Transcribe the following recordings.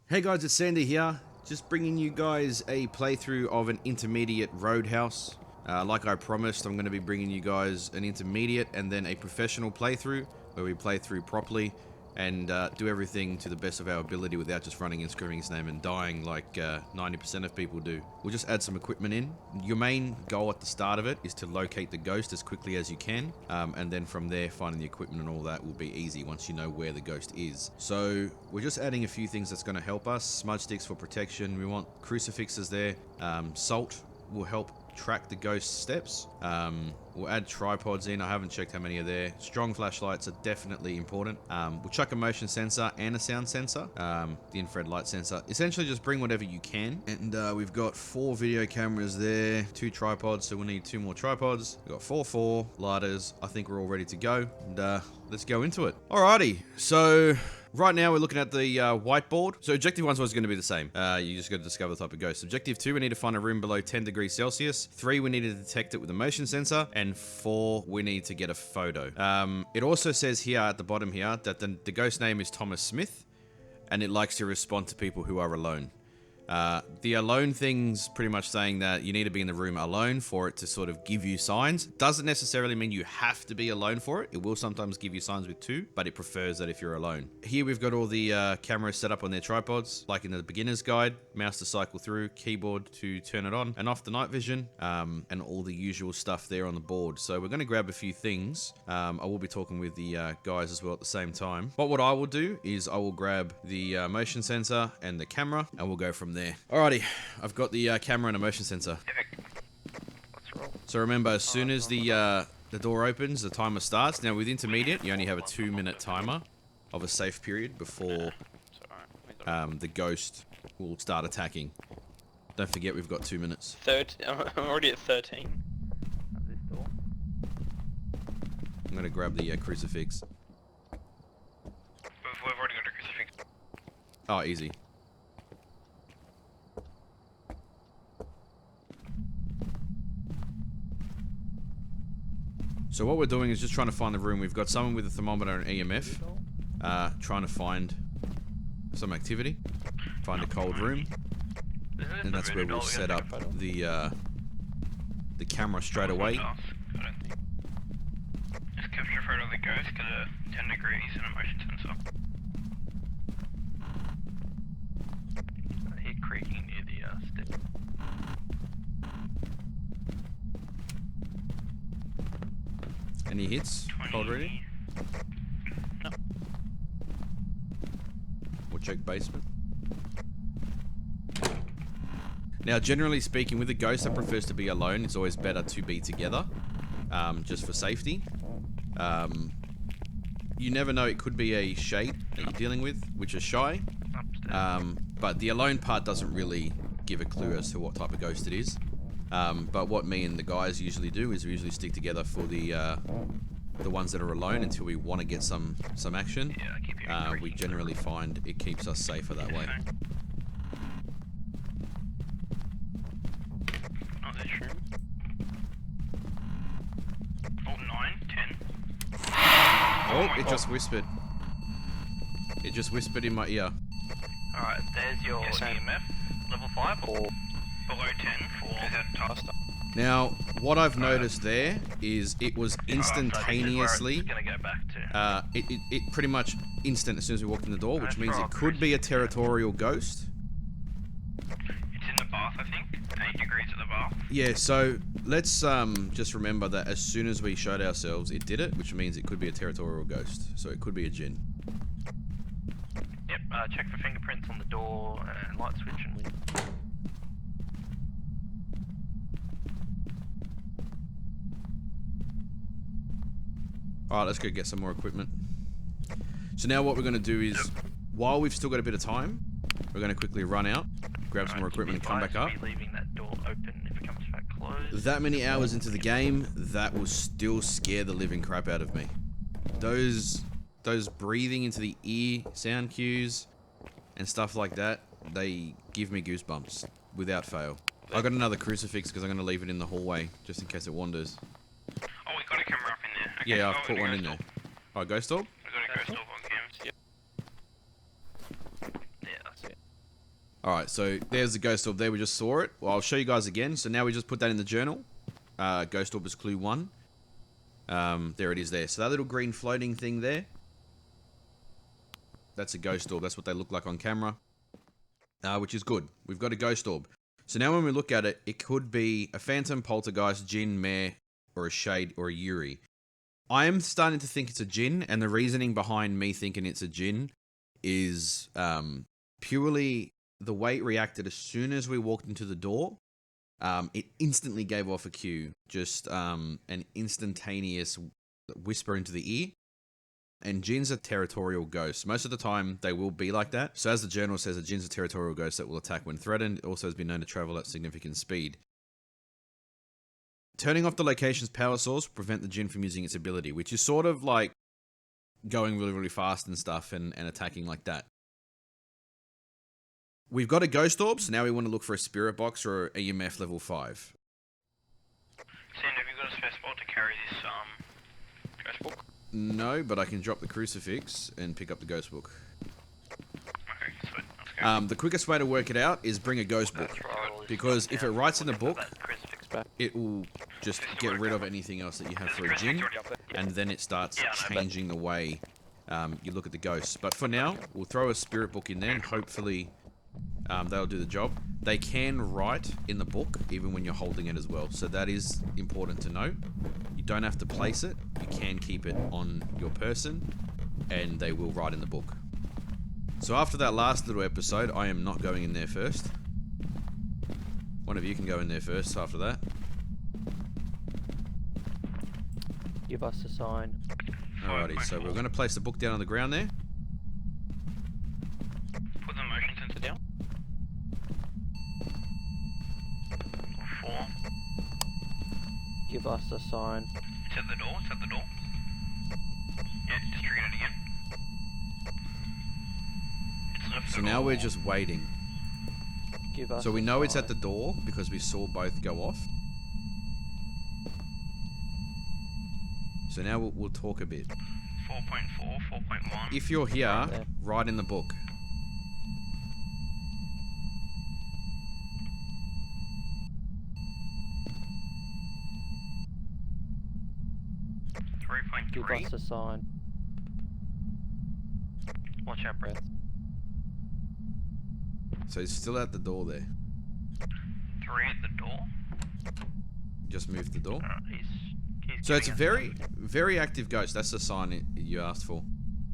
Hey guys, it's itsSANDR here, just bringing you guys a playthrough of an intermediate Roadhouse. Like I promised, I'm going to be bringing you guys an intermediate and then a professional playthrough where we play through properly and do everything to the best of our ability without just running and screaming his name and dying like 90% of people do. We'll just add some equipment in. Your main goal at the start of it is to locate the ghost as quickly as you can, and then from there finding the equipment and all that will be easy once you know where the ghost is. So we're just adding a few things that's going to help us. Smudge sticks for protection. We want crucifixes there. Salt will help track the ghost steps. We'll add tripods in. I haven't checked how many are there. Strong flashlights are definitely important. We'll chuck a motion sensor and a sound sensor, the infrared light sensor. Essentially just bring whatever you can. And we've got 4 video cameras there, 2 tripods, so we'll need 2 more tripods. We've got 4 lighters. I think we're all ready to go, and let's go into it. Alrighty, so right now we're looking at the whiteboard. So objective 1 is always going to be the same. You just got to discover the type of ghost. Objective 2, we need to find a room below 10 degrees Celsius. 3, we need to detect it with a motion sensor. And 4, we need to get a photo. It also says here at the bottom here that the ghost name is Thomas Smith, and it likes to respond to people who are alone. The alone thing's pretty much saying that you need to be in the room alone for it to sort of give you signs. Doesn't necessarily mean you have to be alone for it. It will sometimes give you signs with 2, but it prefers that if you're alone. Here we've got all the cameras set up on their tripods, like in the beginner's guide. Mouse to cycle through, keyboard to turn it on and off the night vision, and all the usual stuff there on the board. So we're going to grab a few things. I will be talking with the guys as well at the same time. But what I will do is I will grab the motion sensor and the camera, and we'll go from there. Alrighty, I've got the camera and a motion sensor. So remember, as soon as the door opens, the timer starts. Now with intermediate, you only have a 2-minute timer of a safe period before the ghost will start attacking. Don't forget, we've got 2 minutes. I'm already at 13. I'm gonna grab the crucifix. We've already got a crucifix. Oh, easy. So what we're doing is just trying to find the room. We've got someone with a thermometer and EMF, trying to find some activity, find a cold room, and that's where we'll set up the camera straight away. Just capture a photo of the ghost, get a 10 degrees and a motion sensor. I hear creaking near the step. Any hits? Cold reading? No. We'll check basement. Now, generally speaking, with a ghost that prefers to be alone, it's always better to be together, just for safety. You never know, it could be a shade that you're dealing with, which is shy. But the alone part doesn't really give a clue as to what type of ghost it is. But what me and the guys usually do is we usually stick together for the ones that are alone until we want to get some action. We generally find it keeps us safer that way. Oh, that's true. Oh, 9, 10. Oh, it just whispered. It just whispered in my ear. Alright, there's your EMF. Level 5 or below 10 for that taster. Now, what I've noticed there is it was instantaneously. Gonna go back to. It pretty much instant as soon as we walked in the door, which means it could be a territorial ghost. It's in the bath, I think. 8 degrees at the bath. Yeah, so let's just remember that as soon as we showed ourselves, it did it, which means it could be a territorial ghost. So it could be a djinn. Yep. Check for fingerprints on the door and light switch and window. Alright, let's go get some more equipment. So now what we're going to do is, while we've still got a bit of time, we're going to quickly run out, grab some more equipment and come back up. Leaving that door open if it comes back closed. That many hours into the game, that will still scare the living crap out of me. Those breathing into the ear sound cues and stuff like that, they give me goosebumps without fail. I got another crucifix because I'm going to leave it in the hallway just in case it wanders. Oh, we got a camera up in there. Okay, Yeah, I've put one in there. Oh, ghost orb? We got a ghost orb on cams. Yep. Yeah, that's it. Alright, so there's the ghost orb there. We just saw it. Well, I'll show you guys again. So now we just put that in the journal. Ghost orb is clue 1. There it is there. So that little green floating thing there. That's a ghost orb. That's what they look like on camera. Which is good. We've got a ghost orb. So now when we look at it, it could be a phantom, poltergeist, djinn, mare, or a shade, or a yuri. I am starting to think it's a djinn, and the reasoning behind me thinking it's a djinn is purely the way it reacted as soon as we walked into the door. It instantly gave off a cue, just an instantaneous whisper into the ear. And djinns are territorial ghosts. Most of the time, they will be like that. So as the journal says, a djinn's a territorial ghost that will attack when threatened. It also has been known to travel at significant speed. Turning off the location's power source will prevent the djinn from using its ability, which is sort of like going really, really fast and stuff and attacking like that. We've got a ghost orb, so now we want to look for a spirit box or EMF level 5. Sam, have you got a space bot to carry this ghost book? No, but I can drop the crucifix and pick up the ghost book. Okay, sweet. Let's go. The quickest way to work it out is bring a ghost book. Because if it writes in the book, it will just get rid of anything else that you have for a djinn, and then it starts changing the way you look at the ghosts. But for now, we'll throw a spirit book in there, and hopefully that'll do the job. They can write in the book, even when you're holding it as well, so that is important to note. You don't have to place it, you can keep it on your person, and they will write in the book. So after that last little episode, I am not going in there first. One of you can go in there first after that. Give us a sign. Alrighty, so we're going to place the book down on the ground there. Put the motion sensor down. 4. Give us a sign. It's at the door, it's at the door. Yeah, just trigger it again. It's left So the now door. we're just waiting. Give us So we a know it's sign. at the door because we saw both go off. So now we'll talk a bit. 4.4, 4.1. If you're here, there. write in the book. Give 3.3. us a sign. Watch out, breath. So he's still at the door there. 3 at the door. Just move the door. He's So it's a giving us very active ghost. That's the sign you asked for.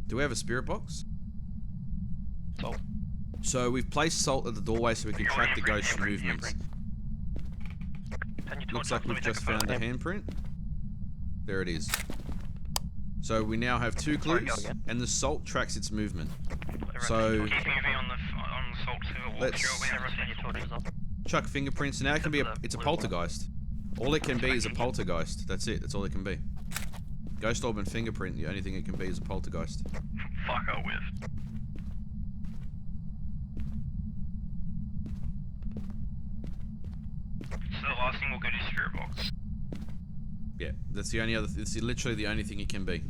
Do we have a spirit box? salt. So we've placed salt at the doorway so we can track the ghost's movements. Looks like we've just found a handprint. There it is. So we now have 2 Sorry, go clues, again. and the salt tracks its movement. So Keep moving on the salt to let's chuck fingerprints. Now it can be it's a poltergeist. All it can be is a poltergeist. That's it. That's all it can be. Ghost orb and fingerprint. The only thing it can be is a poltergeist. Fuck, I whiffed. So the last thing we'll get is spirit box. Yeah, that's the only other. It's literally the only thing it can be.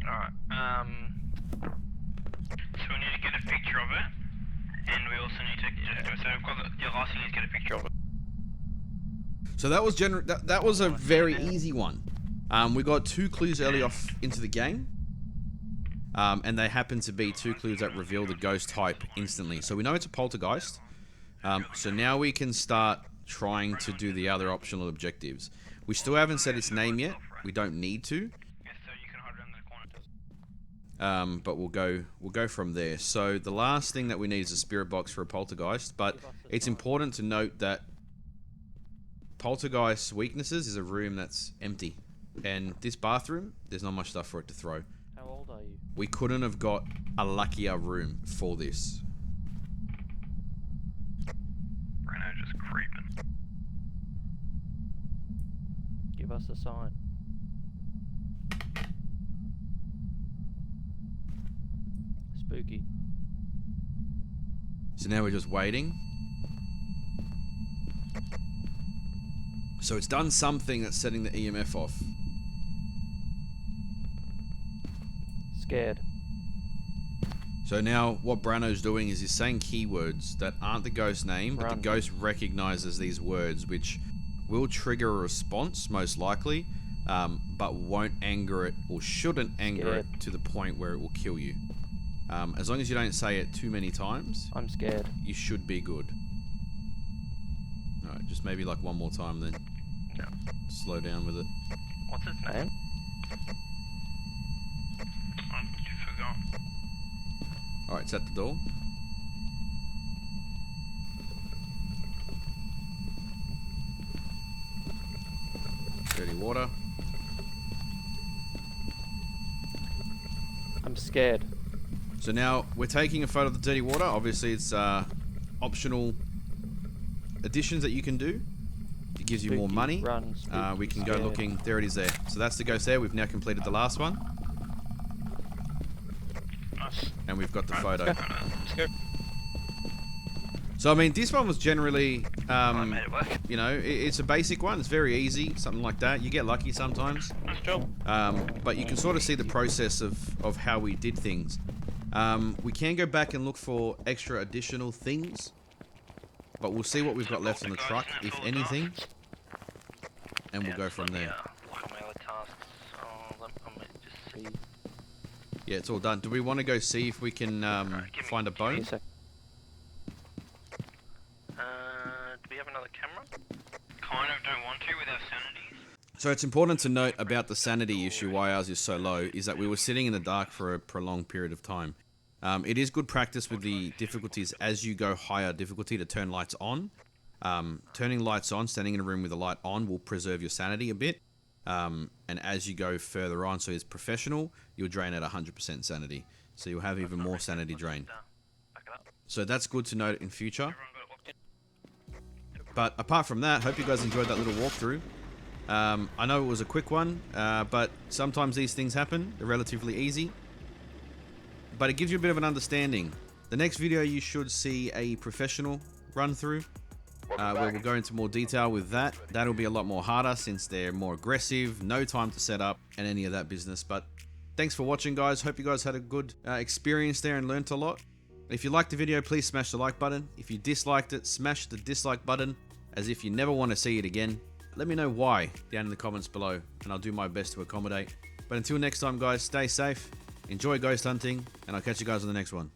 Alright, so we need to get a picture of it, and we also need to, so we've got the last thing is get a picture of it. So that was that was a very easy one. We got 2 clues early off into the game. And they happen to be 2 clues that reveal the ghost type instantly. So we know it's a poltergeist. So now we can start trying to do the other optional objectives. We still haven't said its name yet. We don't need to. Yeah, so you can hide around the corner. But we'll go from there. So the last thing that we need is a spirit box for a poltergeist. But it's important to note that poltergeist's weaknesses is a room that's empty. And this bathroom, there's not much stuff for it to throw. How old are you? We couldn't have got a luckier room for this. Reno just creeping. Give us a sign. Spooky. So now we're just waiting. So it's done something that's setting the EMF off. Scared. So now what Brano's doing is he's saying keywords that aren't the ghost name, but the Run. ghost recognizes these words, which will trigger a response, most likely, but won't anger it or shouldn't anger it Scared. to the point where it will kill you. As long as you don't say it too many times, I'm scared. you should be good. Alright, just maybe like one more time then. No. Slow down with it. What's his name? I forgot. Alright, it's at the door. Dirty water. I'm scared. So now we're taking a photo of the dirty water. Obviously it's optional additions that you can do. It gives you more Spooky, money. run, spooky, We can go scared. looking. There it is there. So that's the ghost there. We've now completed the last one. Nice. And we've got the photo. Let's go. So I mean, this one was generally, I made it work. you know, it's a basic one. It's very easy, something like that. You get lucky sometimes. Nice job. But you can sort of see the process of how we did things. We can go back and look for extra additional things. But we'll see what we've got left on the truck, if anything. And we'll go from there. Like my other tasks. Let me just see. Yeah, it's all done. Do we want to go see if we can find a bone? Yes, sir. Do we have another camera? Kind of don't want to with our sanity. So it's important to note about the sanity issue, why ours is so low, is that we were sitting in the dark for a prolonged period of time. It is good practice with the difficulties as you go higher difficulty to turn lights on. Turning lights on, standing in a room with a light on will preserve your sanity a bit. And as you go further on, so it's professional, you'll drain at 100% sanity. So you'll have even more sanity drained. Back it up. So that's good to note in future. Everyone got it locked in. But apart from that, hope you guys enjoyed that little walkthrough. I know it was a quick one, but sometimes these things happen. They're relatively easy. But it gives you a bit of an understanding. The next video you should see a professional run through, where we'll go into more detail with that. That'll be a lot more harder since they're more aggressive, no time to set up, and any of that business. But thanks for watching, guys. Hope you guys had a good experience there and learnt a lot. If you liked the video, please smash the like button. If you disliked it, smash the dislike button, as if you never want to see it again. Let me know why down in the comments below, and I'll do my best to accommodate. But until next time, guys, stay safe, enjoy ghost hunting, and I'll catch you guys on the next one.